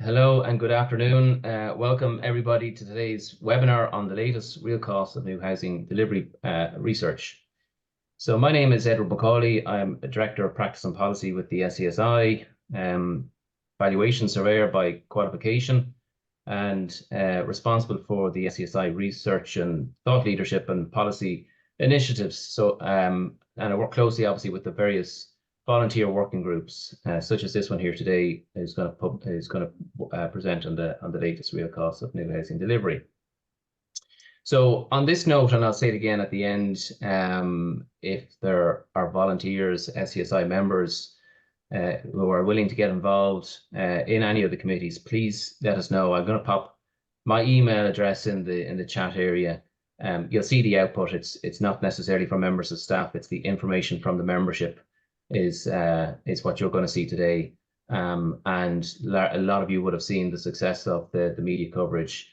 Hello and good afternoon. Welcome everybody to today's webinar on the latest real costs of new housing delivery research. So my name is Edward Macaulay. I'm a Director of Practice and Policy with the SCSI, valuation surveyor by qualification, and responsible for the SCSI research and thought leadership and policy initiatives. So and I work closely obviously with the various volunteer working groups, such as this one here today, is going to present on the latest real costs of new housing delivery. So on this note, and I'll say it again at the end, if there are volunteers, SCSI members who are willing to get involved in any of the committees, please let us know. I'm going to pop my email address in the chat area. You'll see the output. It's not necessarily from members of staff. It's the information from the membership is what you're going to see today. And a lot of you would have seen the success of the media coverage,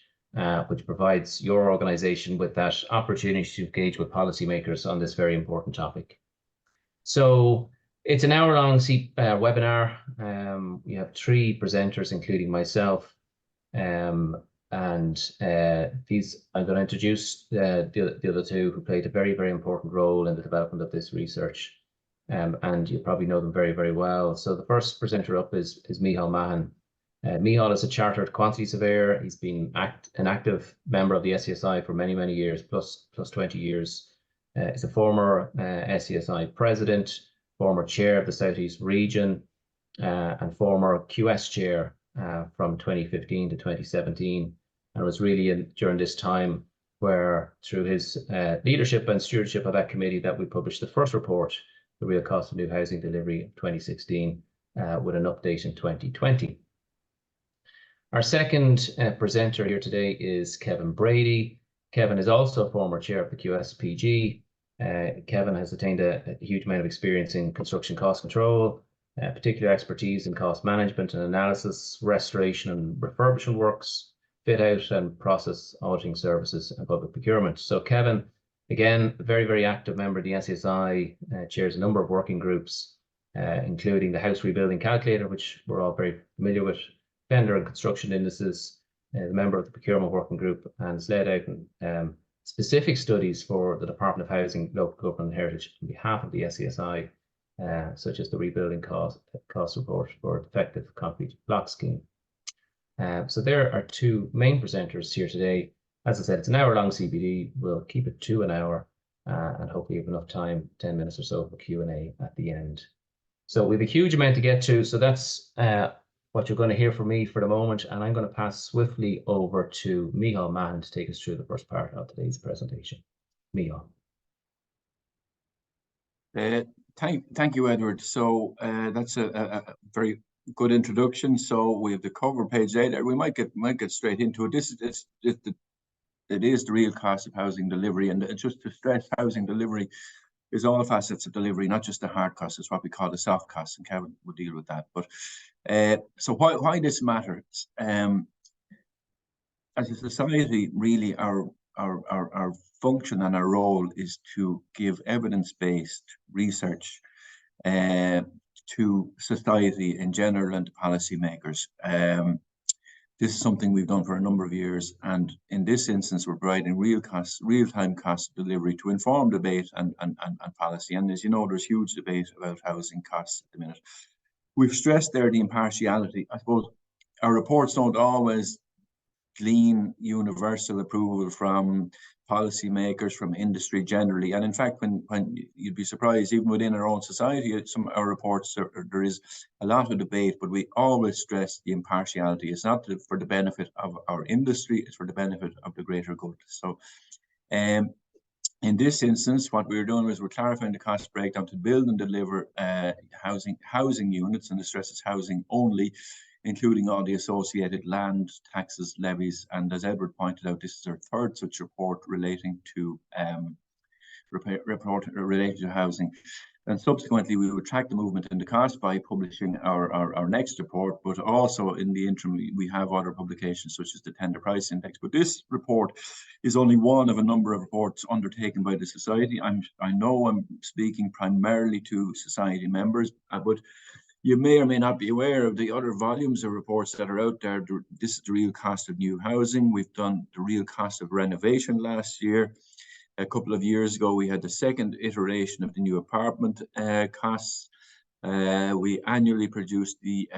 which provides your organisation with that opportunity to engage with policymakers on this very important topic. So it's an hour-long webinar. We have 3 presenters, including myself, and these I'm going to introduce the other 2 who played a very, very important role in the development of this research. And you probably know them very, very well. So the first presenter up is Micheál Mahan. Micheál is a chartered quantity surveyor. He's been an active member of the SCSI for many, many years, plus 20 years. He's a former SCSI president, former chair of the Southeast region, and former QS chair from 2015 to 2017. And it was really during this time where, through his leadership and stewardship of that committee, that we published the first report, The Real Cost of New Housing Delivery of 2016, with an update in 2020. Our second presenter here today is Kevin Brady. Kevin is also a former chair of the QSPG. Kevin has attained a huge amount of experience in construction cost control, particular expertise in cost management and analysis, restoration and refurbishment works, fit out and process auditing services, and public procurement. So Kevin, again, a very, very active member of the SCSI, chairs a number of working groups, including the House Rebuilding Calculator, which we're all very familiar with, vendor and construction indices, the member of the procurement working group, and has led out specific studies for the Department of Housing, Local Government and Heritage on behalf of the SCSI, such as the Rebuilding Cost Report for Defective Concrete Block Scheme. So there are 2 main presenters here today. As I said, it's an hour-long CPD. We'll keep it to an hour, and hopefully have enough time, 10 minutes or so, for Q&A at the end. So we have a huge amount to get to. So that's what you're going to hear from me for the moment, and I'm going to pass swiftly over to Micheál Mahan to take us through the first part of today's presentation. Micheál. Thank you, Edward. So that's a very good introduction. So we have the cover page there. We might get straight into it. It is the real cost of housing delivery, and just to stress, housing delivery is all facets of delivery, not just the hard costs. It's what we call the soft costs, and Kevin will deal with that. But so why this matters? As a society, really, our function and our role is to give evidence-based research to society in general and to policymakers. This is something we've done for a number of years, and in this instance, we're providing real-time cost delivery to inform debate and policy. And as you know, there's huge debate about housing costs at the minute. We've stressed there the impartiality. I suppose our reports don't always glean universal approval from policymakers, from industry generally. And in fact, when you'd be surprised, even within our own society, some of our reports, there is a lot of debate, but we always stress the impartiality. It's not for the benefit of our industry, it's for the benefit of the greater good. So in this instance, what we're doing is we're clarifying the cost breakdown to build and deliver housing units, and the stress is housing only, including all the associated land, taxes, levies. And as Edward pointed out, this is our 3rd such report relating to housing. And subsequently, we will track the movement in the cost by publishing our next report, but also in the interim, we have other publications such as the Tender Price Index. But this report is only one of a number of reports undertaken by the Society. I know I'm speaking primarily to Society members, but You may or may not be aware of the other volumes of reports that are out there. This is the real cost of new housing. We've done the real cost of renovation last year. A couple of years ago, we had the second iteration of the new apartment costs. We annually produce the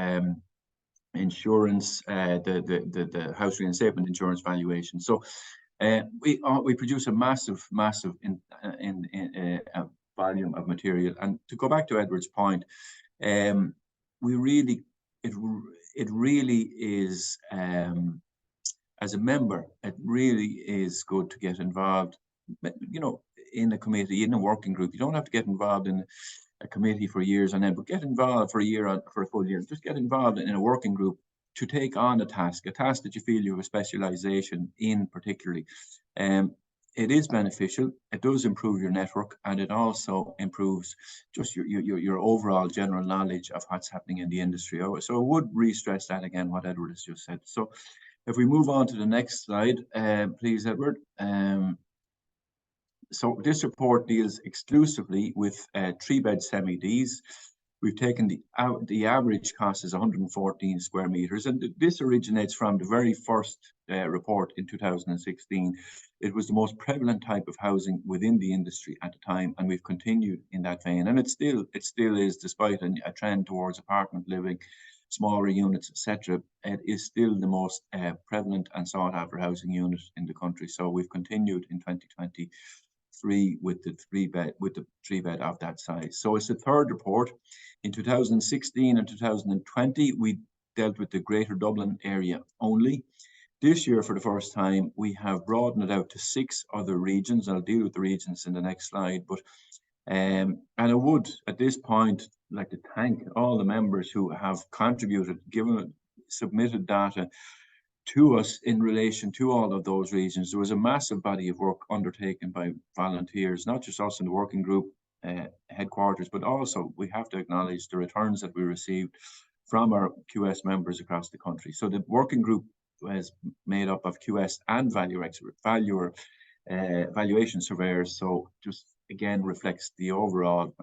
insurance, the house reinstatement insurance valuation. So we produce a massive volume of material. And to go back to Edward's point, we really, it really is, as a member, it really is good to get involved, you know, in a committee, in a working group. You don't have to get involved in a committee for years on end, but get involved for a full year. Just get involved in a working group to take on a task that you feel you have a specialization in particularly. It is beneficial. It does improve your network, and it also improves just your overall general knowledge of what's happening in the industry. So I would re-stress that again, what Edward has just said. So if we move on to the next slide, please, Edward. So this report deals exclusively with 3-bed semi-Ds. We've taken the average cost is 114 square meters, and this originates from the very first report in 2016. It was the most prevalent type of housing within the industry at the time, and we've continued in that vein. And it still is, despite a trend towards apartment living, smaller units, etc. It is still the most prevalent and sought after housing unit in the country. So we've continued in 2023 with the three bed of that size. So it's the third report. In 2016 and 2020, we dealt with the Greater Dublin area only. This year, for the first time, we have broadened it out to 6 other regions. I'll deal with the regions in the next slide. But and I would, at this point, like to thank all the members who have contributed, submitted data to us in relation to all of those regions. There was a massive body of work undertaken by volunteers, not just us in the working group headquarters, but also we have to acknowledge the returns that we received from our QS members across the country. So the working group was made up of QS and valuation surveyors. So just again reflects the overall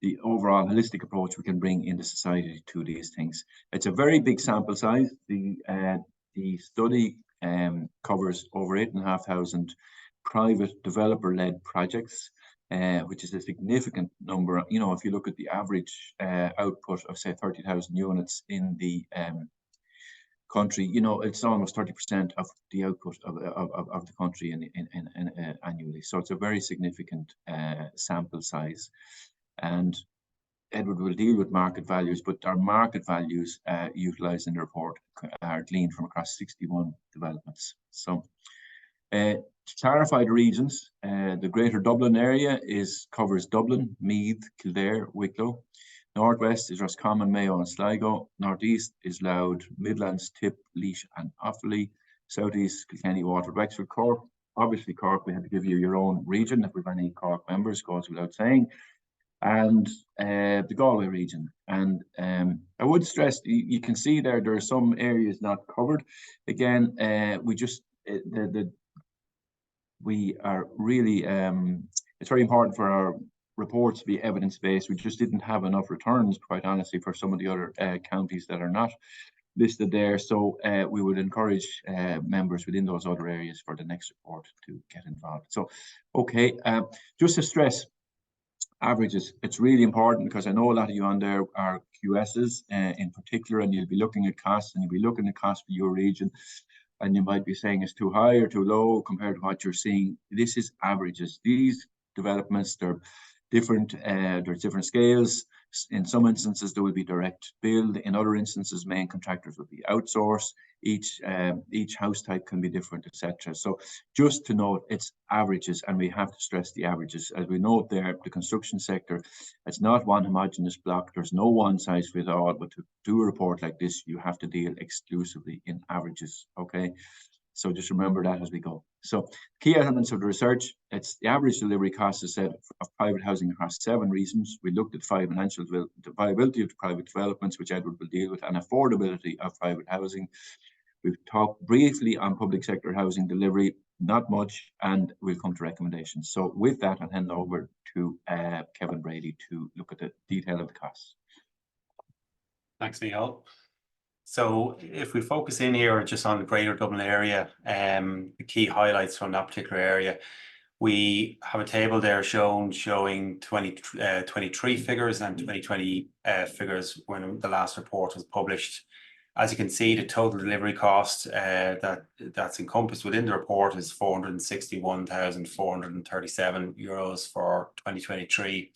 holistic approach we can bring into society to these things. It's a very big sample size. The study covers over 8,500 private developer-led projects, which is a significant number. You know, if you look at the average output of, say, 30,000 units in the country, you know, it's almost 30% of the output of the country annually. So it's a very significant sample size. And Edward will deal with market values, but our market values utilised in the report are gleaned from across 61 developments. So to clarify the regions, the Greater Dublin area covers Dublin, Meath, Kildare, Wicklow. Northwest is Roscommon, Mayo and Sligo. Northeast is Louth, Midlands, Tip, Laois and Offaly. Southeast, Kilkenny, Waterford, Wexford, Cork. Obviously Cork, we had to give you your own region if we have any Cork members, goes without saying. And the Galway region. And I would stress, you can see there are some areas not covered. Again, we are really, it's very important for our reports to be evidence-based. We just didn't have enough returns, quite honestly, for some of the other counties that are not listed there. So we would encourage members within those other areas for the next report to get involved. So, okay, just to stress, averages, it's really important because I know a lot of you on there are QSs in particular, and you'll be looking at costs, and you'll be looking at costs for your region, and you might be saying it's too high or too low compared to what you're seeing. This is averages. These developments, they're different, there's different scales. In some instances, there will be direct build. In other instances, main contractors will be outsourced. Each house type can be different, etc. So just to note, it's averages, and we have to stress the averages. As we note there, the construction sector, it's not one homogeneous block. There's no one size fits all, but to do a report like this, you have to deal exclusively in averages, okay? So just remember that as we go. So key elements of the research, it's the average delivery cost, as said, of private housing across 7 regions. We looked at the viability of the private developments, which Edward will deal with, and affordability of private housing. We've talked briefly on public sector housing delivery, not much, and we'll come to recommendations. So with that, I'll hand over to Kevin Brady to look at the detail of the costs. Thanks, Michal. So if we focus in here just on the Greater Dublin area, the key highlights from that particular area, we have a table there showing 2023 figures and 2020 figures when the last report was published. As you can see, the total delivery cost that's encompassed within the report is €461,437 for 2023.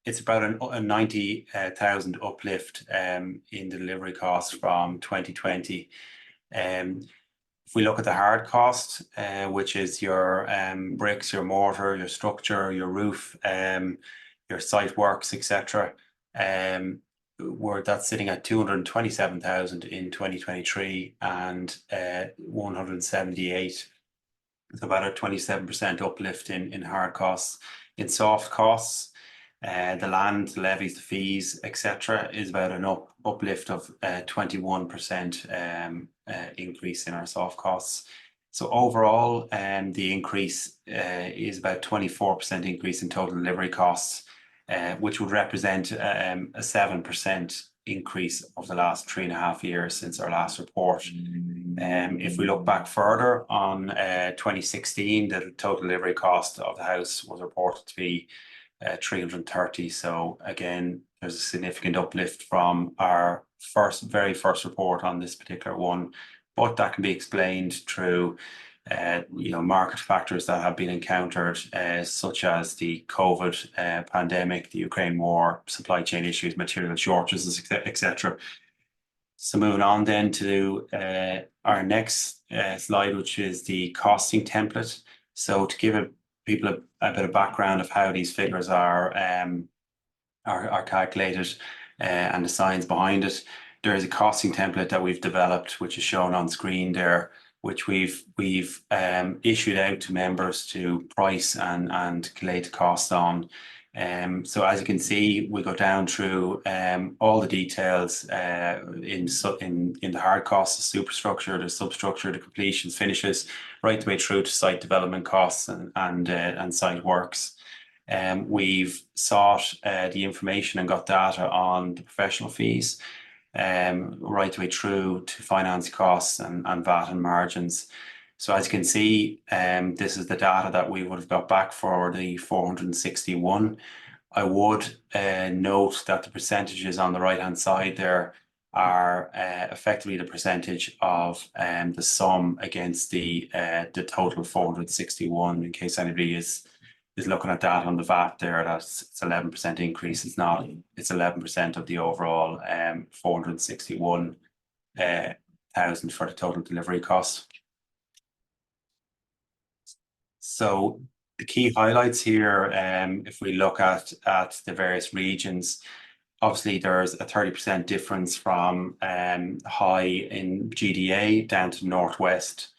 It's about a 90,000 uplift in the delivery costs from 2020. If we look at the hard cost, which is your bricks, your mortar, your structure, your roof, your site works, etc., that's sitting at 227,000 in 2023 and 178. It's about a 27% uplift in hard costs. In soft costs, the land, the levies, the fees, etc., is about an uplift of 21% increase in our soft costs. So overall, the increase is about 24% increase in total delivery costs, which would represent a 7% increase of the last 3.5 years since our last report. If we look back further on 2016, the total delivery cost of the house was reported to be 330. So again, there's a significant uplift from our very first report on this particular one, but that can be explained through market factors that have been encountered, such as the COVID pandemic, the Ukraine war, supply chain issues, material shortages, etc. So moving on then to our next slide, which is the costing template. So to give people a bit of background of how these figures are calculated and the science behind it, there is a costing template that we've developed, which is shown on screen there, which we've issued out to members to price and collate the cost on. So as you can see, we go down through all the details in the hard costs, the superstructure, the substructure, the completions, finishes, right the way through to site development costs and site works. We've sought the information and got data on the professional fees, right the way through to finance costs and VAT and margins. So as you can see, this is the data that we would have got back for the 461. I would note that the percentages on the right-hand side there are effectively the percentage of the sum against the total 461. In case anybody is looking at that on the VAT there, it's 11% increase. It's not. It's 11% of the overall 461,000 for the total delivery cost. So the key highlights here, if we look at the various regions, obviously there's a 30% difference from high in GDA down to Northwest,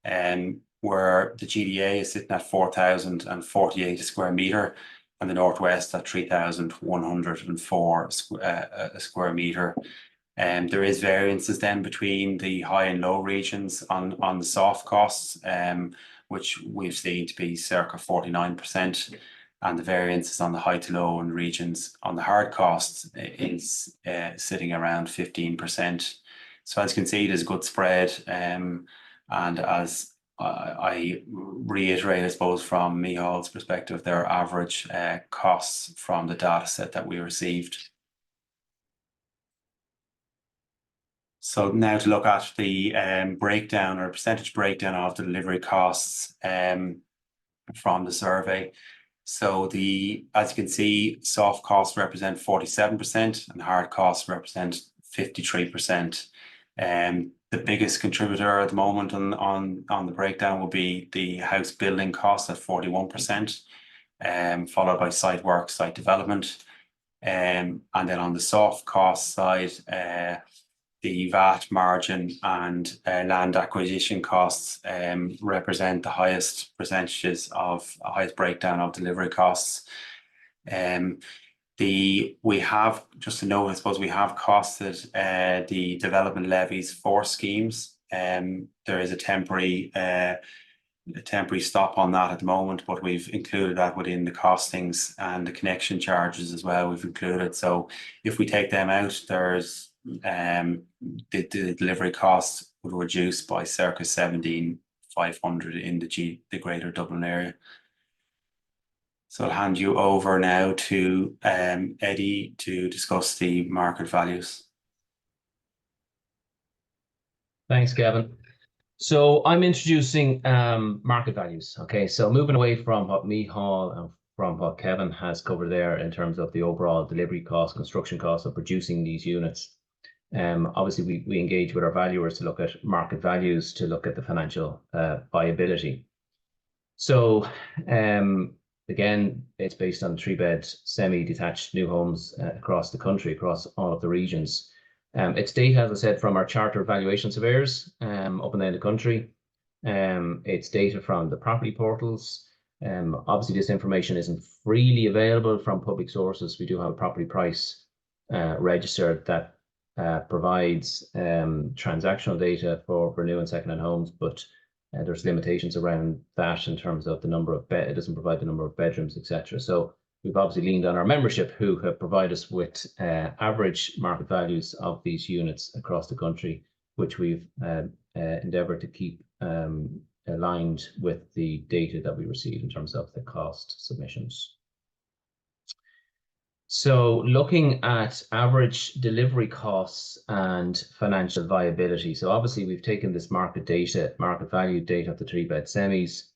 where the GDA is sitting at 4,048 a square metre and the Northwest at 3,104 a square metre. There is variances then between the high and low regions on the soft costs, which we've seen to be circa 49%, and the variances on the high to low and regions on the hard costs is sitting around 15%. So as you can see, there's a good spread, and as I reiterate, I suppose, from Michal's perspective, their average costs from the data set that we received. So now to look at the breakdown or percentage breakdown of the delivery costs from the survey. So as you can see, soft costs represent 47% and hard costs represent 53%. The biggest contributor at the moment on the breakdown will be the house building costs at 41%, followed by site work, site development. And then on the soft cost side, the VAT margin and land acquisition costs represent the highest percentages of highest breakdown of delivery costs. We have, just to note, I suppose, we have costed the development levies for schemes. There is a temporary stop on that at the moment, but we've included that within the costings, and the connection charges as well we've included. So if we take them out, there's the delivery cost would reduce by circa 17,500 in the Greater Dublin area. So I'll hand you over now to Eddie to discuss the market values. Thanks, Gavin. So I'm introducing market values. Okay, so moving away from what Micheál and from what Kevin has covered there in terms of the overall delivery cost, construction cost of producing these units. Obviously, we engage with our valuers to look at market values, to look at the financial viability. So again, it's based on 3-bed semi-detached new homes across the country, across all of the regions. It's data, as I said, from our chartered valuation surveyors up and down the country. It's data from the property portals. Obviously, this information isn't freely available from public sources. We do have a property price register that provides transactional data for new and second-hand homes, but there's limitations around that in terms of the number of it doesn't provide the number of bedrooms, etc. So we've obviously leaned on our membership, who have provided us with average market values of these units across the country, which we've endeavoured to keep aligned with the data that we receive in terms of the cost submissions. So looking at average delivery costs and financial viability. So obviously we've taken this market value data of the 3-bed semis,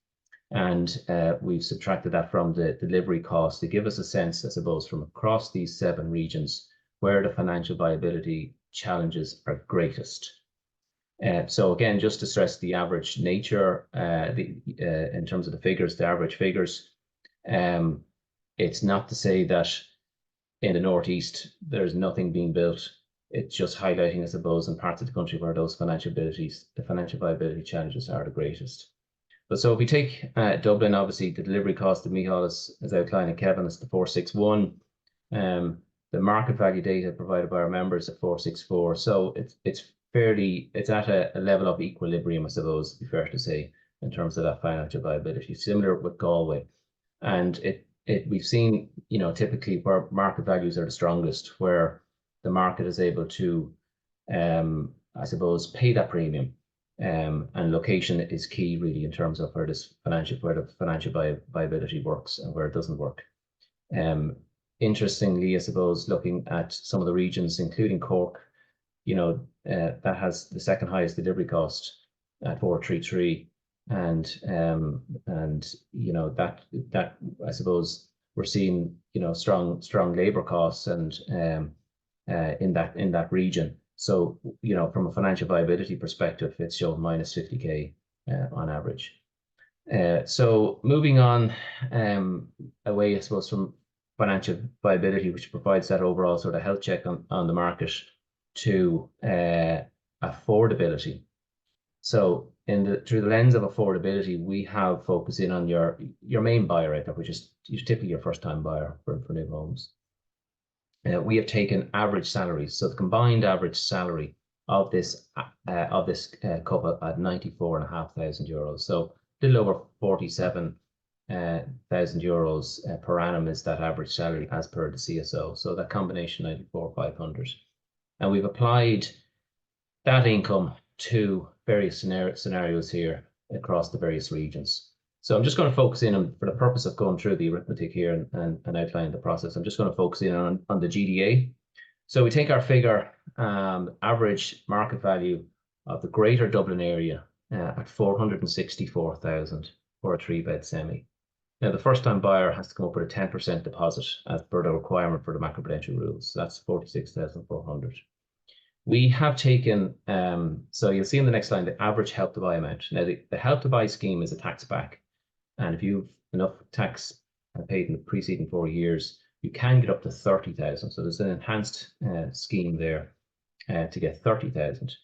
and we've subtracted that from the delivery cost to give us a sense, I suppose, from across these 7 regions where the financial viability challenges are greatest. So again, just to stress the average nature, in terms of the figures, the average figures, it's not to say that in the Northeast there's nothing being built. It's just highlighting, I suppose, in parts of the country where those the financial viability challenges are the greatest. But so if we take Dublin, obviously the delivery cost that Micheál has outlined, and Kevin, is the 461. The market value data provided by our members at 464. So it's at a level of equilibrium, I suppose, to be fair to say, in terms of that financial viability, similar with Galway. And we've seen, typically where market values are the strongest, where the market is able to, I suppose, pay that premium. And location is key, really, in terms of where the financial viability works and where it doesn't work. Interestingly, I suppose, looking at some of the regions, including Cork, that has the second highest delivery cost at 433. And that I suppose we're seeing strong labour costs and in that region. So from a financial viability perspective, it's shown minus 50k on average. So moving on away, I suppose, from financial viability, which provides that overall sort of health check on the market, to affordability. So through the lens of affordability, we have focused in on your main buyer out there, which is typically your first-time buyer for new homes. We have taken average salaries, so the combined average salary of this couple at 94,500 euros. So a little over 47,000 euros per annum is that average salary as per the CSO. So that combination 94,500, and we've applied that income to various scenarios here across the various regions. So I'm just going to focus in on, for the purpose of going through the arithmetic here and outlining the process, I'm just going to focus in on the GDA. So we take our figure, average market value of the Greater Dublin area at 464,000 for a 3-bed semi. Now, the first-time buyer has to come up with a 10% deposit as per the requirement for the macroprudential rules. So that's 46,400. We have taken, so you'll see in the next line, the average Help to Buy amount. Now, the Help to Buy scheme is a tax back. And if you've enough tax paid in the preceding 4 years, you can get up to 30,000. So there's an enhanced scheme there to get 30,000.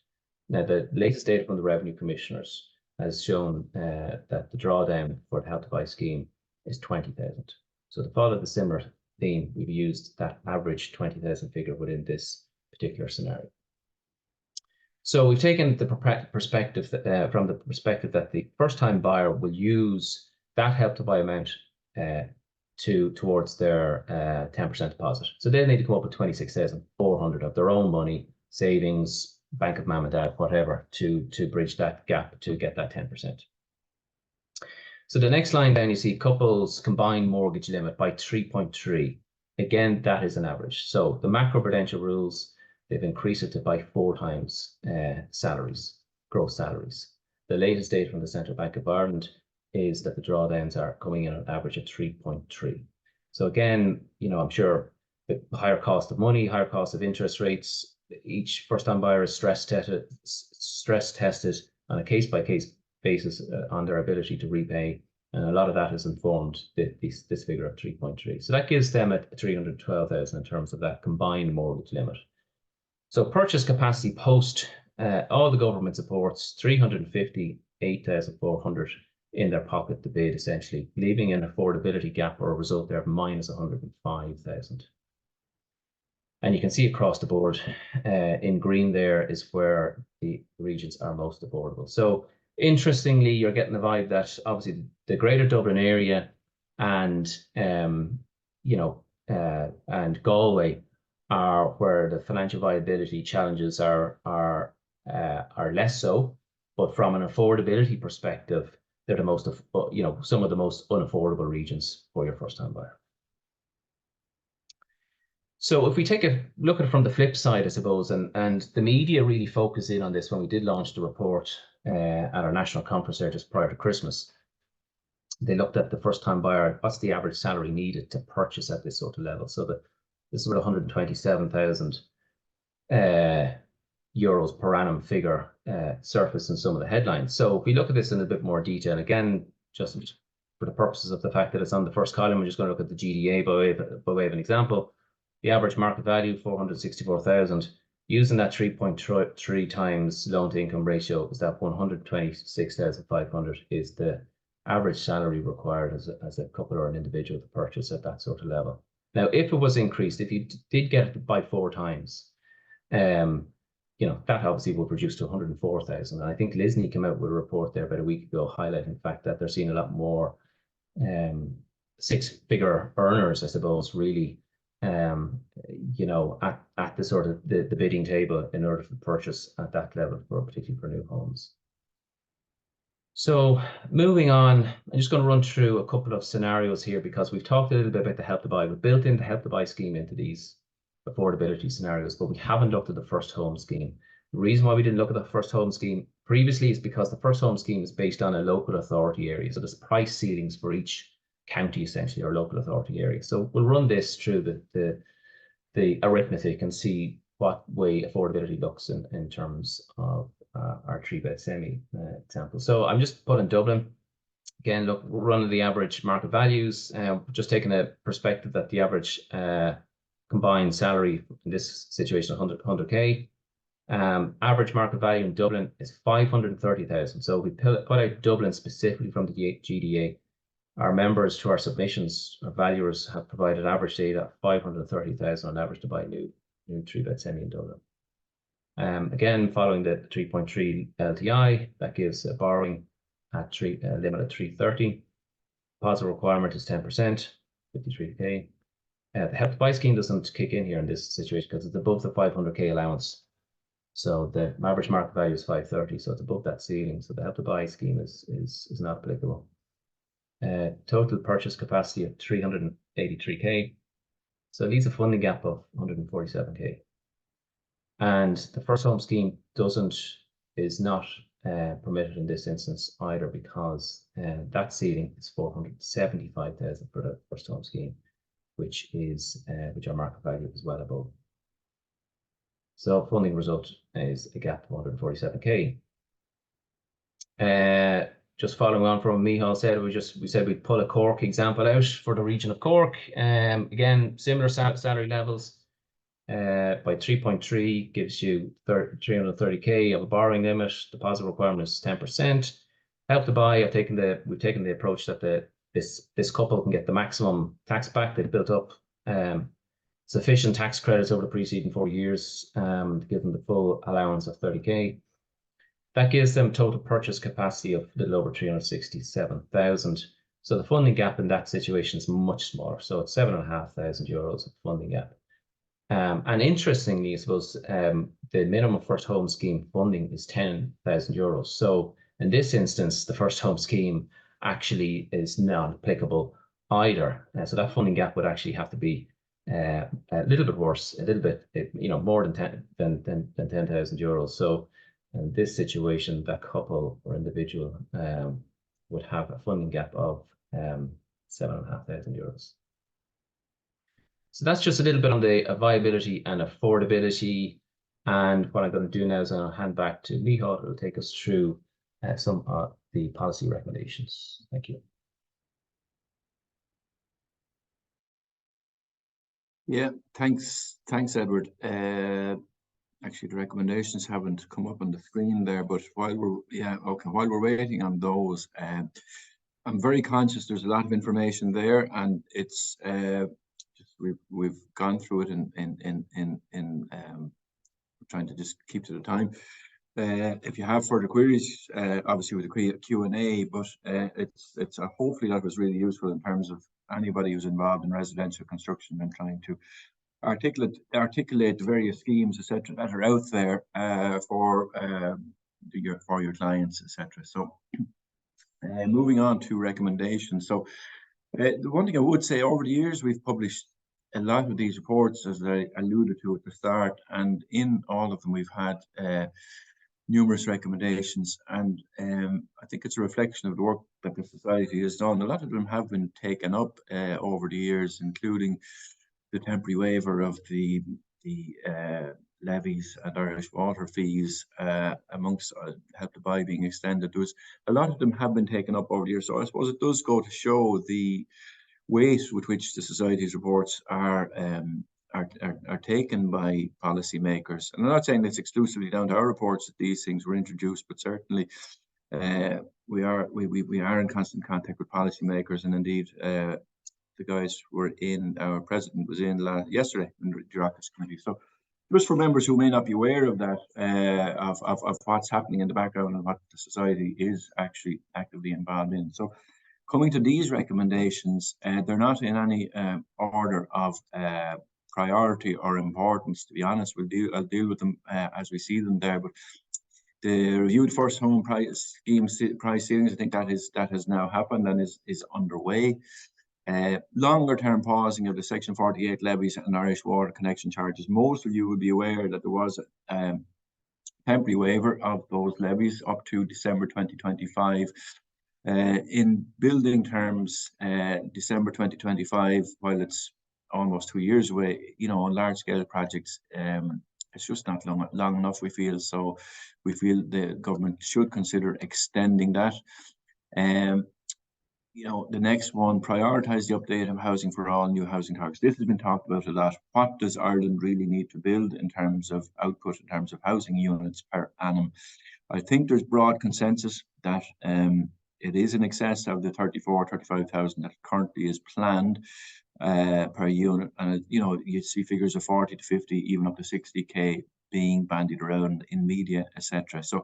Now, the latest data from the Revenue Commissioners has shown that the drawdown for the Help to Buy scheme is 20,000. So to follow the similar theme, we've used that average 20,000 figure within this particular scenario. So we've taken the perspective from the perspective that the first-time buyer will use that Help to Buy amount towards their 10% deposit. So they'll need to come up with 26,400 of their own money savings, Bank of Mum and Dad, whatever, to bridge that gap to get that 10%. So the next line down, you see couples combined mortgage limit by 3.3. Again, that is an average. So the macroprudential rules, they've increased it to by 4 times salaries, gross salaries. The latest data from the Central Bank of Ireland is that the drawdowns are coming in on average at 3.3. So again, you know, I'm sure the higher cost of money, higher cost of interest rates, each first-time buyer is stress tested on a case-by-case basis on their ability to repay, and a lot of that has informed this figure of 3.3. So that gives them at 312,000 in terms of that combined mortgage limit. So purchase capacity post all the government supports, 358,400 in their pocket to bid, essentially, leaving an affordability gap or a result there of minus 105,000. And you can see across the board in green there is where the regions are most affordable. So interestingly, you're getting the vibe that obviously the Greater Dublin area and and Galway are where the financial viability challenges are less so, but from an affordability perspective, they're the most some of the most unaffordable regions for your first-time buyer. So if we take a look at it from the flip side, I suppose, and the media really focused in on this when we did launch the report at our national conference there just prior to Christmas. They looked at the first-time buyer, what's the average salary needed to purchase at this sort of level. So this is about 127,000 euros per annum figure surfaced in some of the headlines. So if we look at this in a bit more detail, again, just for the purposes of the fact that it's on the first column, we're just going to look at the GDA by way of an example. The average market value, 464,000. Using that 3.3 times loan to income ratio is that 126,500 is the average salary required as a couple or an individual to purchase at that sort of level. Now, if it was increased, if you did get it by 4 times, that obviously will reduce to 104,000. And I think Lisney came out with a report there about a week ago highlighting the fact that they're seeing a lot more 6-figure earners, I suppose, really at the sort of the bidding table in order to purchase at that level, particularly for new homes. So moving on, I'm just going to run through a couple of scenarios here because we've talked a little bit about the Help to Buy. We've built in the Help to Buy scheme into these affordability scenarios, but we haven't looked at the first home scheme. The reason why we didn't look at the first home scheme previously is because the first home scheme is based on a local authority area. So there's price ceilings for each county essentially, or local authority area. So we'll run this through the arithmetic and see what way affordability looks in terms of our 3-bed semi example. So I'm just putting Dublin. Again, look, we're running the average market values, just taking a perspective that the average combined salary in this situation, 100K. Average market value in Dublin is 530,000. So we put out Dublin specifically from the GDA. Our members to our submissions, our valuers have provided average data of 530,000 on average to buy new 3-bed semi in Dublin. Again, following the 3.3 LTI, that gives a borrowing at limit at 330. Deposit requirement is 10%, 53K. The Help to Buy scheme doesn't kick in here in this situation because it's above the 500K allowance. So the average market value is 530, so it's above that ceiling. So the Help to Buy scheme is not applicable. Total purchase capacity of 383K. So it leaves a funding gap of 147K. And the first home scheme is not permitted in this instance either because that ceiling is 475,000 for the first home scheme, which our market value is well above. So funding result is a gap of 147K. Just following on from what Michal said, we said we'd pull a Cork example out for the region of Cork. Again, similar salary levels. By 3.3 gives you 330K of a borrowing limit. Deposit requirement is 10%. Help to Buy, we've taken the approach that this couple can get the maximum tax back. They've built up sufficient tax credits over the preceding 4 years to give them the full allowance of 30K. That gives them total purchase capacity of a little over 367,000. So the funding gap in that situation is much smaller. So it's 7,500 euros of funding gap. And interestingly, I suppose the minimum first home scheme funding is €10,000. So in this instance, the first home scheme actually is not applicable either. So that funding gap would actually have to be a little bit worse, a little bit, more than €10,000. So in this situation, that couple or individual would have a funding gap of €7,500. So that's just a little bit on the viability and affordability. And what I'm going to do now is I'll hand back to Micheál, who will take us through some of the policy recommendations. Thank you. Yeah, thanks, Edward. Actually, the recommendations haven't come up on the screen there, but while we're waiting on those, I'm very conscious there's a lot of information there, and it's we've gone through it in trying to just keep to the time. If you have further queries, obviously with the Q&A, but it's hopefully that was really useful in terms of anybody who's involved in residential construction and trying to articulate the various schemes, etc., that are out there for your clients, etc. So, moving on to recommendations. So, the one thing I would say, over the years we've published a lot of these reports, as I alluded to at the start, and in all of them we've had numerous recommendations, and I think it's a reflection of the work that the Society has done. A lot of them have been taken up over the years, including the temporary waiver of the levies and Irish water fees, amongst Help to Buy being extended. A lot of them have been taken up over the years. So I suppose it does go to show the weight with which the Society's reports are taken by policymakers. And I'm not saying it's exclusively down to our reports that these things were introduced, but certainly we are in constant contact with policymakers, and indeed the guys were in, our president was in yesterday in the Oireachtas Committee. So just for members who may not be aware of that, of what's happening in the background and what the Society is actually actively involved in. So coming to these recommendations, they're not in any order of priority or importance, to be honest. I'll deal with them as we see them there. But the reviewed first home price scheme price ceilings, I think that has now happened and is underway. Longer term pausing of the Section 48 levies and Irish water connection charges. Most of you will be aware that there was a temporary waiver of those levies up to December 2025. In building terms, December 2025, while it's almost 2 years away, on large scale projects, it's just not long enough, we feel. So we feel the government should consider extending that. The next one, prioritise the update of housing for all new housing targets. This has been talked about a lot. What does Ireland really need to build in terms of output, in terms of housing units per annum? I think there's broad consensus that it is in excess of the 35,000 that currently is planned per unit. And, you see figures of 40 to 50, even up to 60k being bandied around in media, etc. So I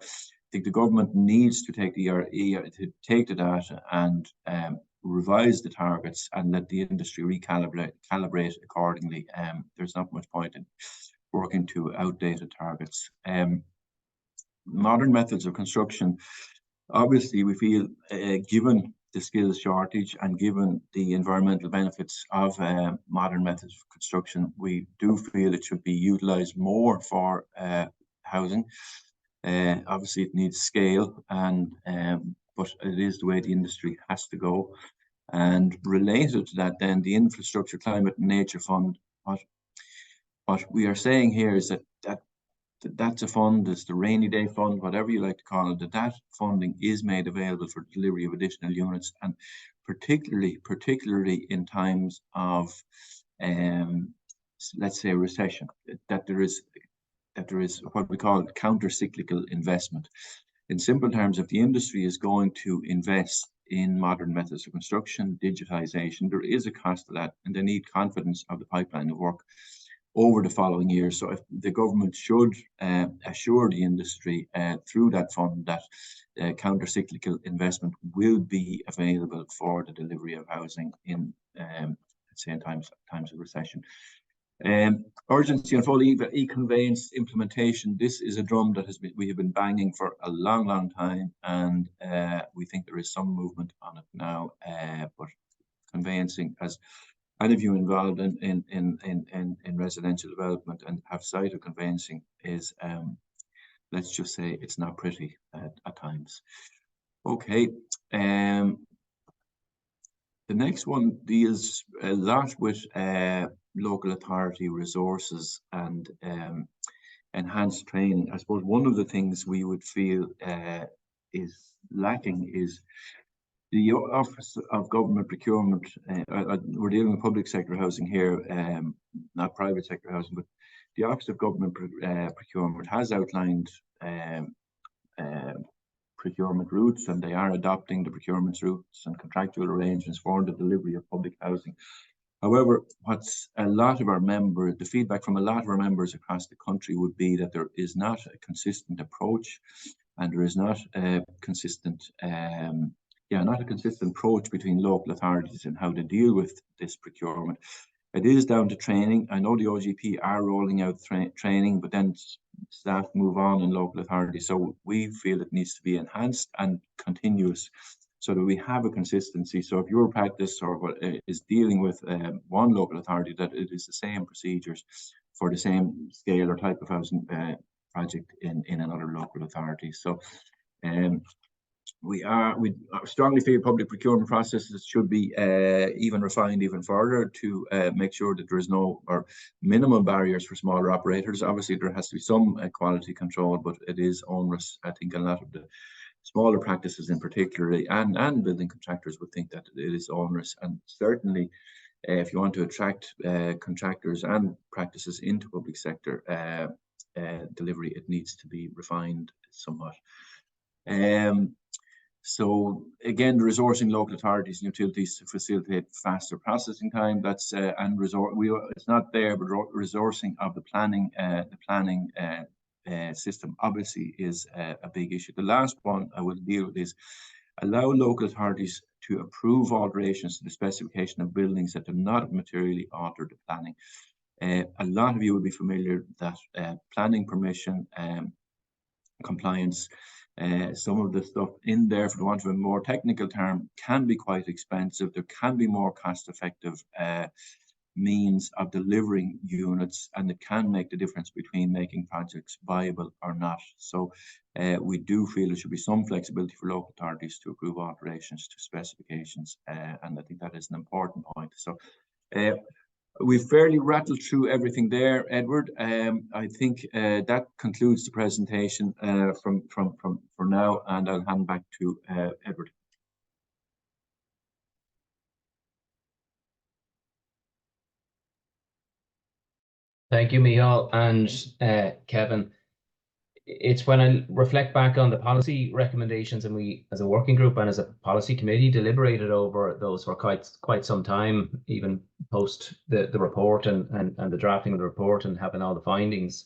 think the government needs to take the data and revise the targets and let the industry calibrate accordingly. There's not much point in working to outdated targets. Modern methods of construction. Obviously, we feel, given the skills shortage and given the environmental benefits of modern methods of construction, we do feel it should be utilised more for housing. Obviously, it needs scale, but it is the way the industry has to go. And related to that, then the Infrastructure, Climate and Nature Fund. What we are saying here is that's a fund, it's the rainy day fund, whatever you like to call it, that funding is made available for delivery of additional units, and particularly in times of, let's say, recession, that there is what we call counter-cyclical investment. In simple terms, if the industry is going to invest in modern methods of construction, digitization, there is a cost to that, and they need confidence of the pipeline of work over the following years. So if the government should assure the industry through that fund that counter-cyclical investment will be available for the delivery of housing in, let's say, in times of recession. Urgency and full e-conveyance implementation. This is a drum that we have been banging for a long time, and we think there is some movement on it now. But conveyancing, as any of you involved in residential development and have sight of conveyancing, is let's just say it's not pretty at times. Okay. The next one deals a lot with local authority resources and enhanced training. I suppose one of the things we would feel is lacking is the Office of Government Procurement. We're dealing with public sector housing here, not private sector housing, but the Office of Government Procurement has outlined procurement routes, and they are adopting the procurement routes and contractual arrangements for the delivery of public housing. However, what's a lot of our members, the feedback from a lot of our members across the country would be that there is not a consistent approach, and there is not a consistent, not a consistent approach between local authorities and how to deal with this procurement. It is down to training. I know the OGP are rolling out training, but then staff move on in local authorities. So we feel it needs to be enhanced and continuous so that we have a consistency. So if your practice or what is dealing with one local authority, that it is the same procedures for the same scale or type of housing project in another local authority. So we strongly feel public procurement processes should be even refined even further to make sure that there is no or minimum barriers for smaller operators. Obviously, there has to be some quality control, but it is onerous. I think a lot of the smaller practices in particular and building contractors would think that it is onerous. And certainly, if you want to attract contractors and practices into public sector delivery, it needs to be refined somewhat. So again, the resourcing local authorities and utilities to facilitate faster processing time. That's it's not there, but resourcing of the planning system obviously is a big issue. The last one I will deal with is allow local authorities to approve alterations to the specification of buildings that do not materially alter the planning. A lot of you will be familiar that planning permission, compliance, some of the stuff in there, for the want of a more technical term, can be quite expensive. There can be more cost-effective means of delivering units, and it can make the difference between making projects viable or not. So we do feel there should be some flexibility for local authorities to approve alterations to specifications, and I think that is an important point. So we've fairly rattled through everything there, Edward. I think that concludes the presentation for now, and I'll hand back to Edward. Thank you, Michal and Kevin. It's when I reflect back on the policy recommendations, and we as a working group and as a policy committee deliberated over those for quite some time, even post the report and the drafting of the report and having all the findings.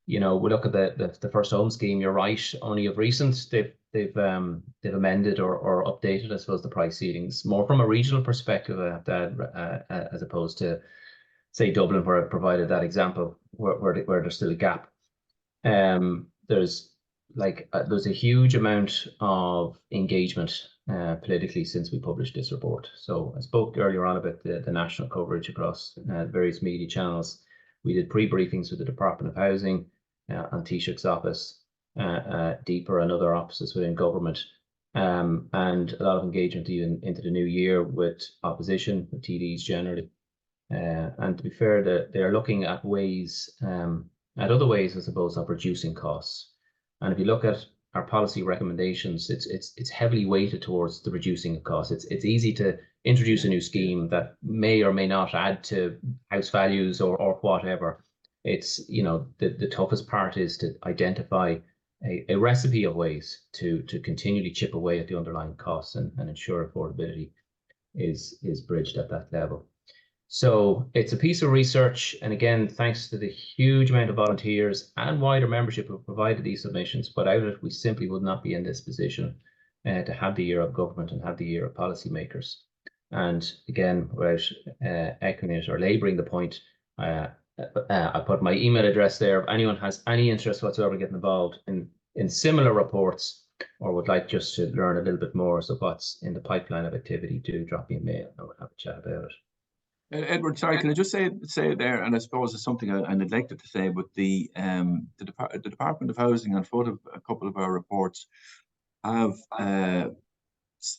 You know, we look at the First Home Scheme. You're right, only of recent they've amended or updated, I suppose, the price ceilings more from a regional perspective as opposed to, say, Dublin, where I provided that example where there's still a gap. There's a huge amount of engagement politically since we published this report. So I spoke earlier on about the national coverage across various media channels. We did pre-briefings with the Department of Housing, and Taoiseach's office, Deeper and other offices within government, and a lot of engagement even into the new year with opposition, with TDs generally. And to be fair, they are looking at ways, at other ways, I suppose, of reducing costs. And if you look at our policy recommendations, it's heavily weighted towards the reducing of costs. It's easy to introduce a new scheme that may or may not add to house values or whatever. It's, you know, the toughest part is to identify a recipe of ways to continually chip away at the underlying costs and ensure affordability is bridged at that level. So it's a piece of research, and again, thanks to the huge amount of volunteers and wider membership who provided these submissions. Without it, we simply would not be in this position to have the year of government and have the year of policymakers. And again, without echoing it or labouring the point, I put my email address there. If anyone has any interest whatsoever in getting involved in similar reports or would like just to learn a little bit more, so what's in the pipeline of activity, do drop me a mail and we'll have a chat about it. Edward, sorry, can I just say there, and I suppose it's something I neglected to say, but the Department of Housing, on foot of a couple of our reports, have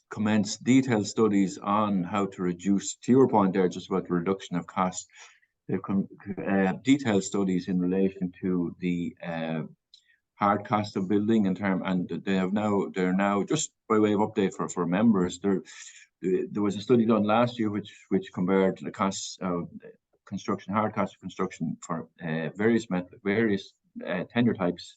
commenced detailed studies on how to reduce, to your point there, just about the reduction of costs. They've detailed studies in relation to the hard cost of building and they're now, just by way of update for members, there was a study done last year which compared the costs of construction, hard cost of construction for various tenure types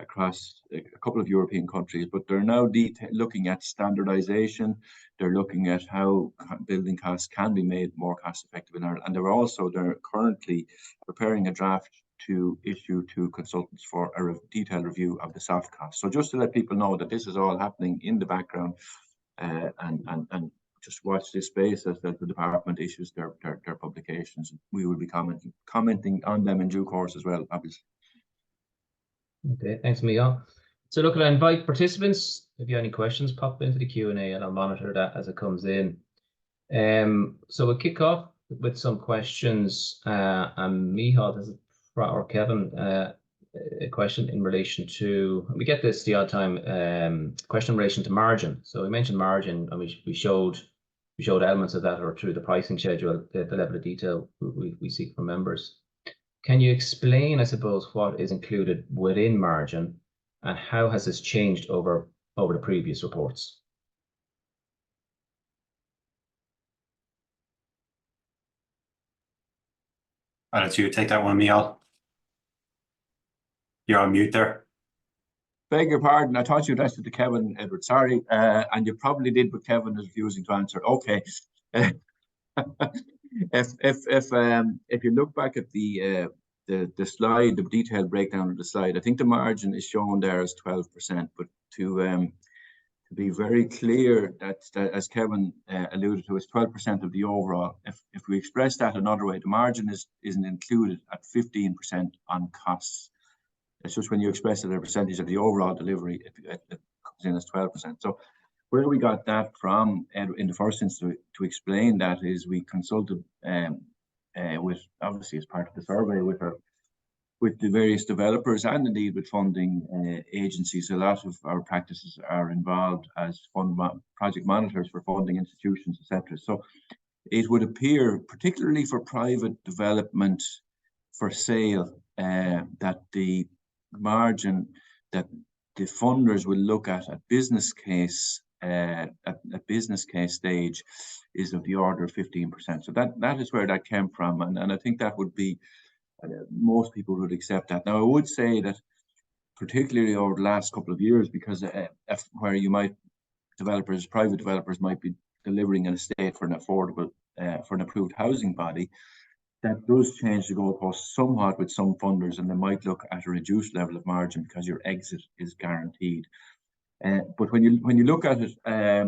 across a couple of European countries, but they're now looking at standardization. They're looking at how building costs can be made more cost effective in Ireland, and they're currently preparing a draft to issue to consultants for a detailed review of the soft costs. So just to let people know that this is all happening in the background, and just watch this space as the department issues their publications. We will be commenting on them in due course as well, obviously. Okay, thanks, Michal. So look, I invite participants, if you have any questions, pop into the Q&A and I'll monitor that as it comes in. So we'll kick off with some questions. And Michal, or Kevin, a question in relation to, we get this the odd time, question in relation to margin. So we mentioned margin, and we showed elements of that, or through the pricing schedule, the level of detail we seek from members. Can you explain, I suppose, what is included within margin and how has this changed over the previous reports? I'll let you take that one, Michal. You're on mute there. Beg your pardon. I thought you'd asked it to Kevin, Edward. Sorry, and you probably did, but Kevin is refusing to answer. Okay. If you look back at the slide, the detailed breakdown of the slide, I think the margin is shown there as 12%. But to be very clear, that as Kevin alluded to, is 12% of the overall. If we express that another way, the margin isn't included at 15% on costs. It's just when you express it as a percentage of the overall delivery, it comes in as 12%. So where we got that from, in the first instance, to explain that, is we consulted with, obviously as part of the survey, with the various developers and indeed with funding agencies. A lot of our practices are involved as project monitors for funding institutions, etc. So it would appear, particularly for private development for sale, that the margin that the funders will look at business case stage is of the order of 15%. So that is where that came from, and I think that would be, most people would accept that. Now I would say that particularly over the last couple of years, because where you might private developers might be delivering an estate for an affordable for an approved housing body, that does change the goalpost somewhat with some funders, and they might look at a reduced level of margin because your exit is guaranteed. But when you look at it,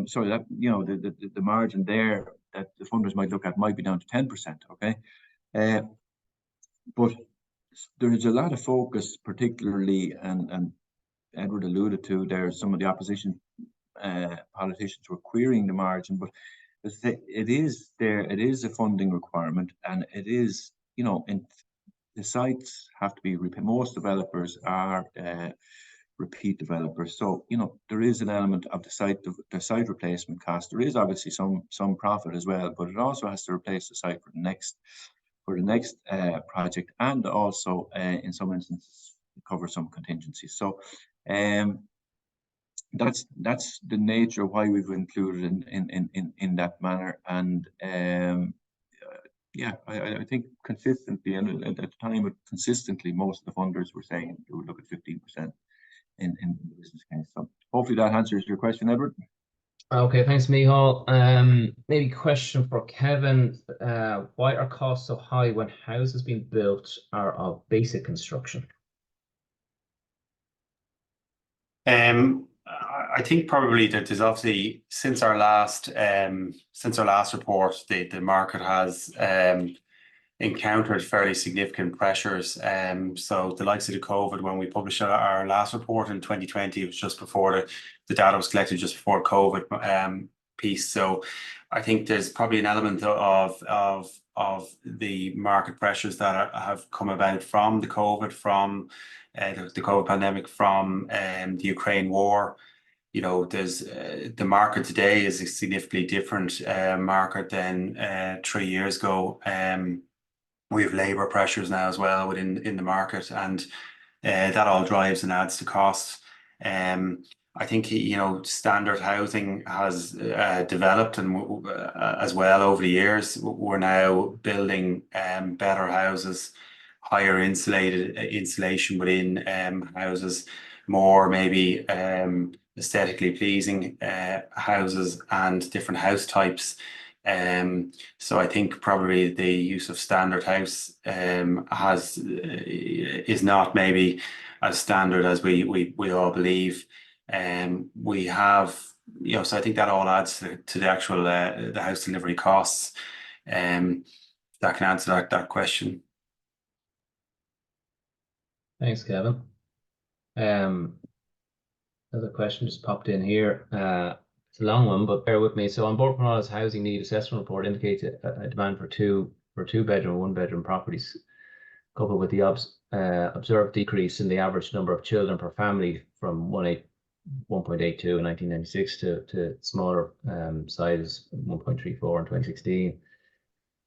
so that, you know, the margin there that the funders might look at might be down to 10%. Okay, but there is a lot of focus, particularly, and Edward alluded to there, some of the opposition politicians were querying the margin, but it is a funding requirement, and it is, you know, the sites have to be repeat. Most developers are repeat developers, so you know there is an element of the site replacement cost. There is obviously some profit as well, but it also has to replace the site for the next project, and also in some instances cover some contingencies. So that's the nature of why we've included in that manner. And yeah, I think consistently, and at the time, consistently, most of the funders were saying they would look at 15% in the business case. So hopefully that answers your question, Edward. Okay, thanks, Michal. Maybe question for Kevin. Why are costs so high when houses being built are of basic construction? I think probably that there's obviously, since our last report, the market has encountered fairly significant pressures. So the likes of the COVID, when we published our last report in 2020, it was just before the data was collected just before COVID piece. So I think there's probably an element of the market pressures that have come about from the COVID, from the COVID pandemic, from the Ukraine war. You know, there's the market today is a significantly different market than 3 years ago. We have labour pressures now as well in the market, and that all drives and adds to costs. I think, you know, standard housing has developed and as well over the years. We're now building better houses, higher insulation within houses, more maybe aesthetically pleasing houses and different house types. So I think probably the use of standard house is not maybe as standard as we all believe. We have, you know, so I think that all adds to the actual the house delivery costs. That can answer that question. Thanks, Kevin. Another question just popped in here. It's a long one, but bear with me. So on Bord Pleanála's housing need assessment report indicates a demand for two bedroom, 1 bedroom properties, coupled with the observed decrease in the average number of children per family from 1.82 in 1996 to smaller sizes, 1.34 in 2016.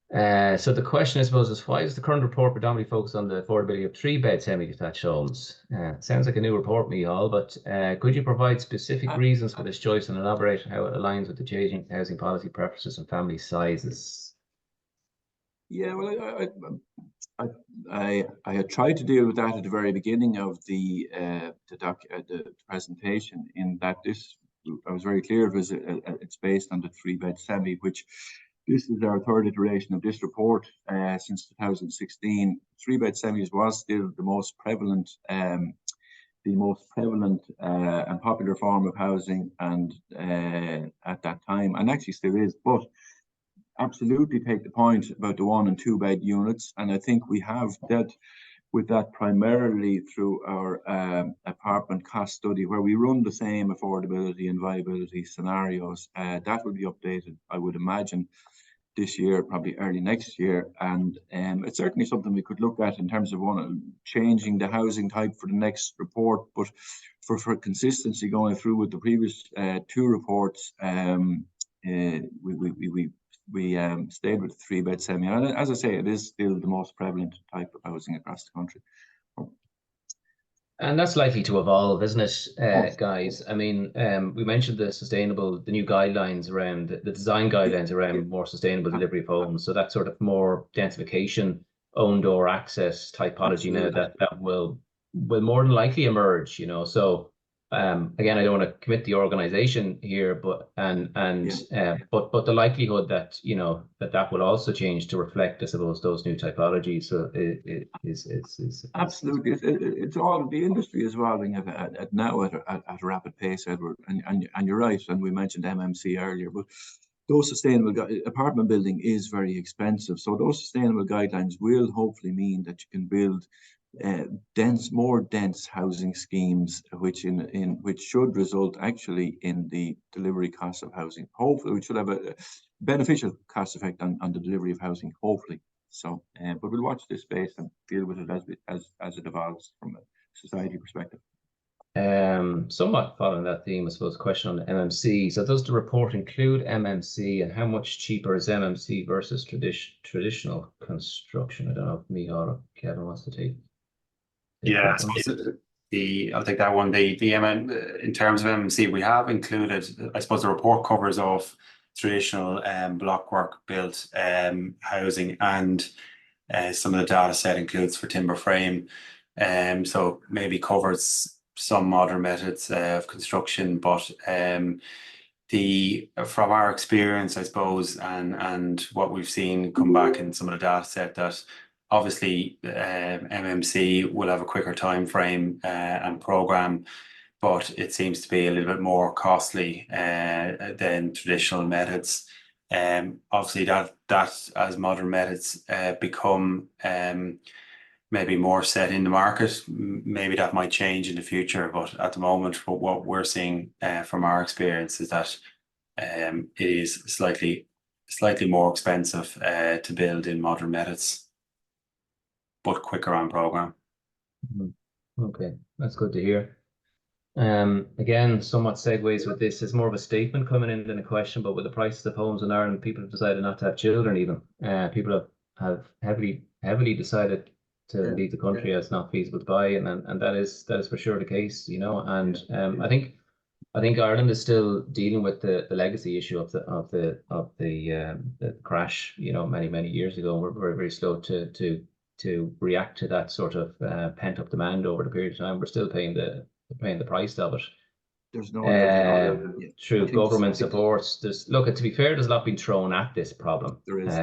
So the question, I suppose, is why does the current report predominantly focus on the affordability of 3-bed semi-detached homes? Sounds like a new report, Micheál, but could you provide specific reasons for this choice and elaborate how it aligns with the changing housing policy preferences and family sizes? Yeah, well, I had tried to deal with that at the very beginning of the presentation, in that I was very clear it's based on the 3-bed semi, which this is our third iteration of this report since 2016. 3-bed semis was still the most prevalent and popular form of housing, and at that time, and actually still is. But absolutely take the point about the 1 and 2 bed units, and I think we have dealt with that primarily through our apartment cost study, where we run the same affordability and viability scenarios. That will be updated, I would imagine, this year, probably early next year, and it's certainly something we could look at in terms of changing the housing type for the next report. But for consistency going through with the previous 2 reports, we stayed with the 3-bed semi, and as I say, it is still the most prevalent type of housing across the country. And that's likely to evolve, isn't it, guys? I mean, we mentioned the new guidelines around the design guidelines around more sustainable delivery of homes. So that sort of more densification, own door access typology now that will more than likely emerge, you know. So again, I don't want to commit the organization here, but but the likelihood that, you know, that will also change to reflect, I suppose, those new typologies. So it is absolutely. It's all, the industry is evolving now at a rapid pace, Edward, and you're right. And we mentioned MMC earlier, but those sustainable apartment building is very expensive. So those sustainable guidelines will hopefully mean that you can build more dense housing schemes, which should result actually in the delivery cost of housing. Hopefully, we should have a beneficial cost effect on the delivery of housing. Hopefully, so. But we'll watch this space and deal with it as it evolves from a society perspective. Somewhat following that theme, I suppose, a question on the MMC. So does the report include MMC, and how much cheaper is MMC versus traditional construction? I don't know if Micheál or Kevin wants to take. Yeah, I'll take that one. In terms of MMC, we have included, I suppose, the report covers off traditional blockwork built housing, and some of the data set includes for timber frame. So maybe covers some modern methods of construction, but from our experience, I suppose, and what we've seen come back in some of the data set, that obviously MMC will have a quicker time frame and program, but it seems to be a little bit more costly than traditional methods. Obviously that as modern methods become maybe more set in the market, maybe that might change in the future. But at the moment, what we're seeing from our experience is that it is slightly more expensive to build in modern methods, but quicker on program. Okay, that's good to hear. Again, somewhat segues with this. It's more of a statement coming in than a question, but with the prices of homes in Ireland, people have decided not to have children even. People have heavily decided to leave the country as not feasible to buy, and that is for sure the case, you know. And I think Ireland is still dealing with the legacy issue of the crash, you know, many years ago. And we're very slow to react to that sort of pent up demand over the period of time. We're still paying the price of it. There's no through government supports. Look, to be fair, there's a lot been thrown at this problem. There is.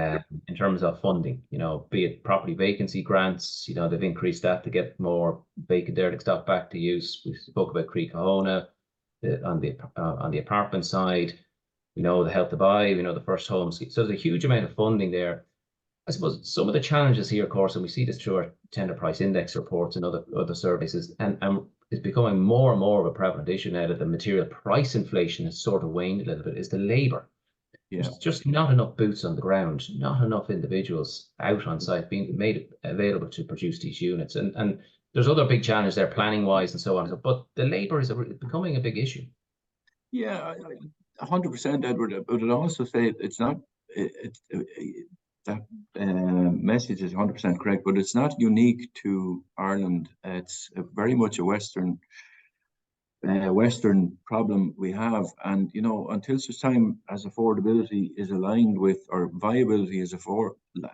In terms of funding, you know, be it property vacancy grants, you know, they've increased that to get more vacant derelict stock back to use. We spoke about Croí Cónaithe on the apartment side. We know the Help to Buy, we know the First Home Scheme. So there's a huge amount of funding there. I suppose some of the challenges here, of course, and we see this through our tender price index reports and other surveys, and it's becoming more and more of a prevalent issue now that the material price inflation has sort of waned a little bit, is the labour. Yeah. There's just not enough boots on the ground, not enough individuals out on site being made available to produce these units. And there's other big challenges there, planning wise and so on. But the labour is becoming a big issue. Yeah, 100%, Edward. I would also say it's not. That message is 100% correct, but it's not unique to Ireland. It's very much a Western problem we have, and you know, until such time as affordability is aligned with, or viability is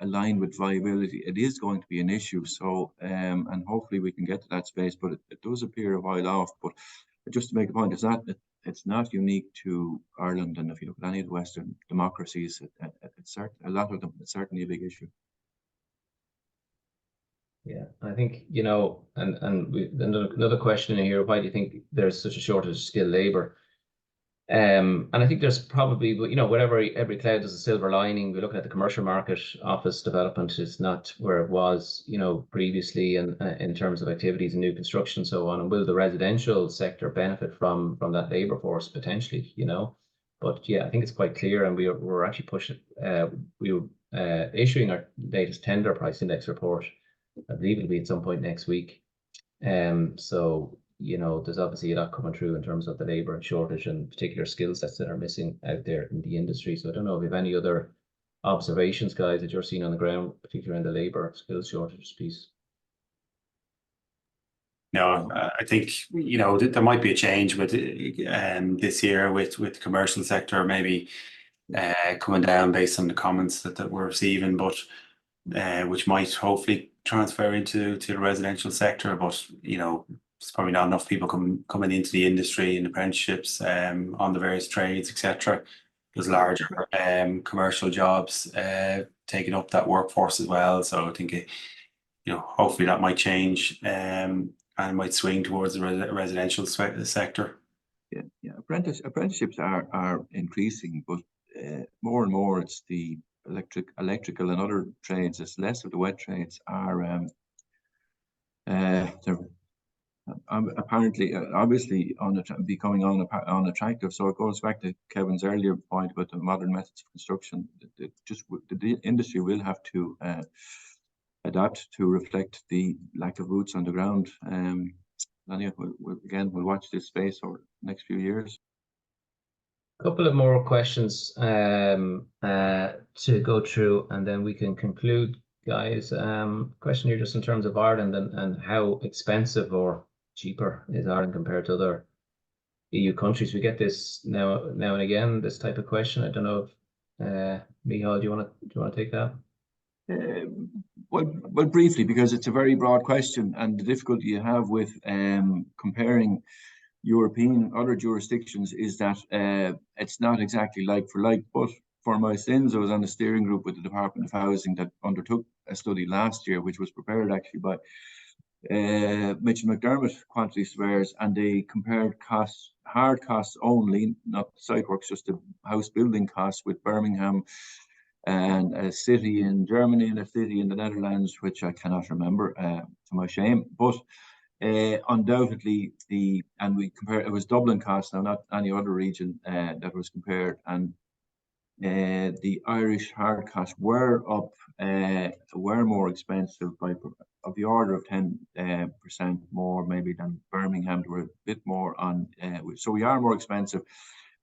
aligned with viability, it is going to be an issue. So and hopefully we can get to that space, but it does appear a while off. But just to make a point, it's not unique to Ireland, and if you look at any of the Western democracies, it's a lot of them, it's certainly a big issue. Yeah, I think, you know, and another question in here, why do you think there's such a shortage of skilled labour? And I think there's probably, you know, whatever, every cloud has a silver lining. We're looking at the commercial market. Office development is not where it was, you know, previously, and in terms of activities and new construction and so on. And will the residential sector benefit from that labour force potentially, you know? But yeah, I think it's quite clear, and we're actually pushing. We were issuing our latest tender price index report. I believe it'll be at some point next week. So, you know, there's obviously a lot coming through in terms of the labour shortage and particular skill sets that are missing out there in the industry. So I don't know if you have any other observations, guys, that you're seeing on the ground, particularly in the labour skills shortage piece. No, I think, you know, there might be a change with this year with commercial sector maybe coming down based on the comments that we're receiving, but which might hopefully transfer into the residential sector. But you know, there's probably not enough people coming into the industry and apprenticeships on the various trades, etc. There's larger commercial jobs taking up that workforce as well. So I think you know, hopefully that might change and might swing towards the residential sector. Yeah. Apprenticeships are increasing, but more and more it's the electrical and other trades. It's less of the wet trades are they're apparently obviously becoming unattractive. So it goes back to Kevin's earlier point about the modern methods of construction. The industry will have to adapt to reflect the lack of boots on the ground. We'll watch this space over the next few years. A couple of more questions to go through, and then we can conclude, guys. Question here just in terms of Ireland and how expensive or cheaper is Ireland compared to other EU countries. We get this now and again, this type of question. I don't know if Michal, do you want to take that? Well, briefly, because it's a very broad question, and the difficulty you have with comparing European other jurisdictions is that it's not exactly like for like. But for my sins, I was on a steering group with the Department of Housing that undertook a study last year, which was prepared actually by Mitchell McDermott Quantity Surveyors, and they compared costs, hard costs only, not site works, just the house building costs with Birmingham and a city in Germany and a city in the Netherlands, which I cannot remember, to my shame. But undoubtedly, and we compare, it was Dublin costs now, not any other region that was compared, and the Irish hard costs were up, were more expensive by of the order of 10% more maybe than Birmingham. They were a bit more on, so we are more expensive.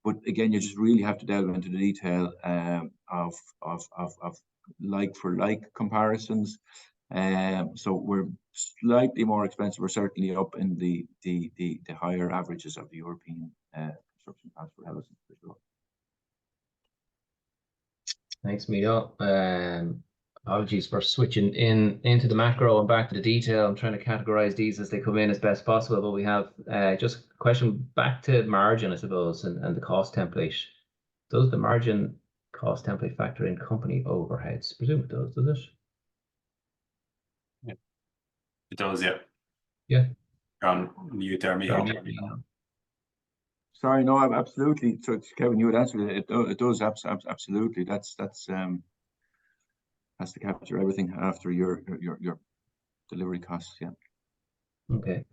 But again, you just really have to delve into the detail of like for like comparisons. So we're slightly more expensive. We're certainly up in the higher averages of the European construction costs for housing for sure. Thanks, Michal. Apologies for switching into the macro and back to the detail. I'm trying to categorize these as they come in as best possible, but we have just a question back to margin, I suppose, and the cost template. Does the margin cost template factor in company overheads? I presume it does it? Yeah. It does, yeah. Yeah. You're on mute there, Michal. Sorry, no, absolutely. So Kevin, you would answer it. It does absolutely. That's has to capture everything after your delivery costs. Yeah. Okay.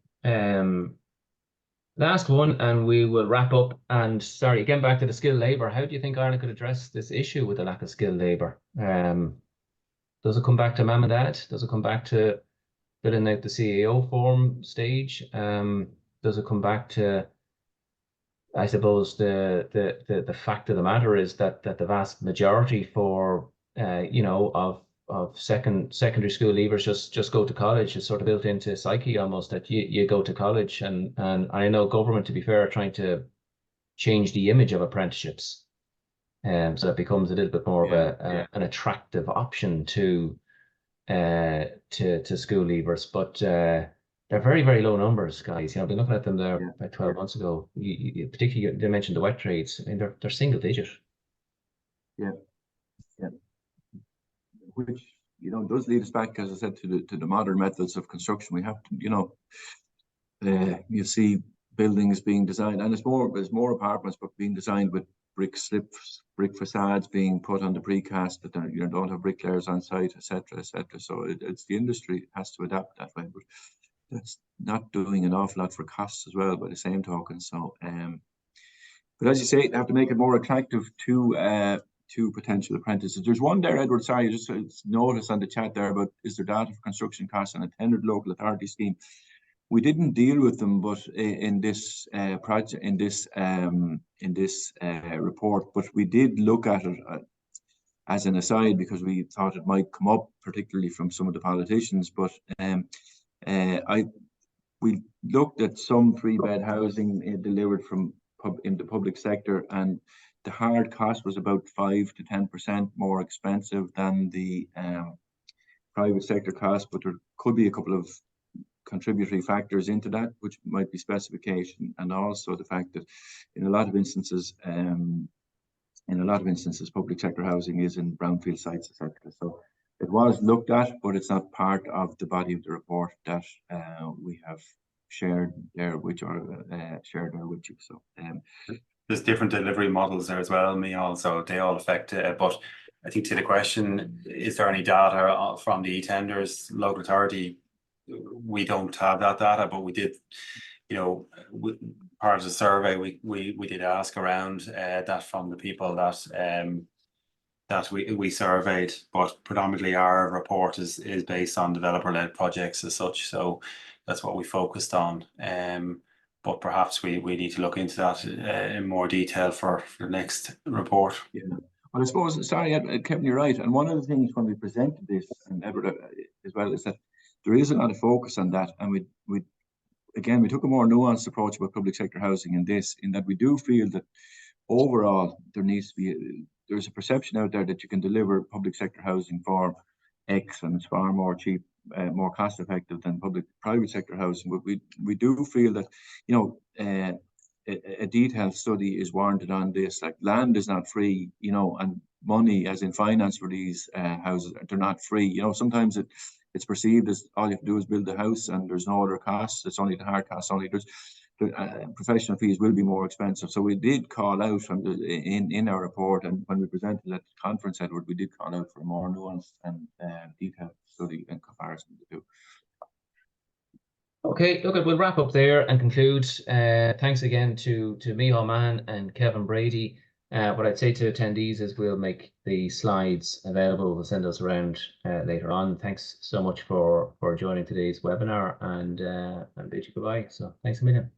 Last one, and we will wrap up. And sorry, again, back to the skilled labour. How do you think Ireland could address this issue with the lack of skilled labour? Does it come back to mum and dad? Does it come back to filling out the CEO form stage? Does it come back to, I suppose, the fact of the matter is that the vast majority for of secondary school leavers just go to college. It's sort of built into psyche almost that you go to college, and I know government, to be fair, are trying to change the image of apprenticeships, so it becomes a little bit more of an attractive option to school leavers, but they're very, very low numbers, guys. I've been looking at them there about 12 months ago. Particularly, they mentioned the wet trades. I mean, they're single digit. Yeah. Which does lead us back, as I said, to the modern methods of construction. We have to, you see buildings being designed, and there's more apartments, but being designed with brick slips, brick facades being put on the precast that don't have bricklayers on site, etc., etc. So it's the industry has to adapt that way, but that's not doing an awful lot for costs as well by the same token. So, but as you say, they have to make it more attractive to potential apprentices. There's one there, Edward. Sorry, just noticed on the chat there about is there data for construction costs on a tendered local authority scheme. We didn't deal with them, but in this project, in this report, but we did look at it as an aside because we thought it might come up, particularly from some of the politicians. But we looked at some 3-bed housing delivered in the public sector, and the hard cost was about 5 to 10% more expensive than the private sector cost, but there could be a couple of contributory factors into that, which might be specification, and also the fact that in a lot of instances, public sector housing is in brownfield sites, etc. So it was looked at, but it's not part of the body of the report that we have shared there, shared there with you. So there's different delivery models there as well, Michal, so they all affect it. But I think to the question, is there any data from the tenders, local authority? We don't have that data, but we did, part of the survey, we did ask around that from the people that we surveyed, but predominantly our report is based on developer-led projects as such, so that's what we focused on. But perhaps we need to look into that in more detail for the next report. Yeah. Well, I suppose, sorry, Kevin, you're right. And one of the things when we presented this, and Edward as well, is that there is a lot of focus on that. And we took a more nuanced approach about public sector housing in that we do feel that overall there's a perception out there that you can deliver public sector housing for X and it's far more cheap, more cost effective than private sector housing. But we do feel that, a detailed study is warranted on this. Like, land is not free, and money, as in finance for these houses, they're not free. Sometimes it's perceived as all you have to do is build a house and there's no other costs. It's only the hard costs. professional fees will be more expensive. So we did call out in our report, and when we presented at the conference, Edward, we did call out for a more nuanced and detailed study in comparison to the two. Okay, look, we'll wrap up there and conclude. Thanks again to Micheál Mahan and Kevin Brady. What I'd say to attendees is we'll make the slides available. We'll send those around later on. Thanks so much for joining today's webinar, and bid you goodbye. So thanks a million.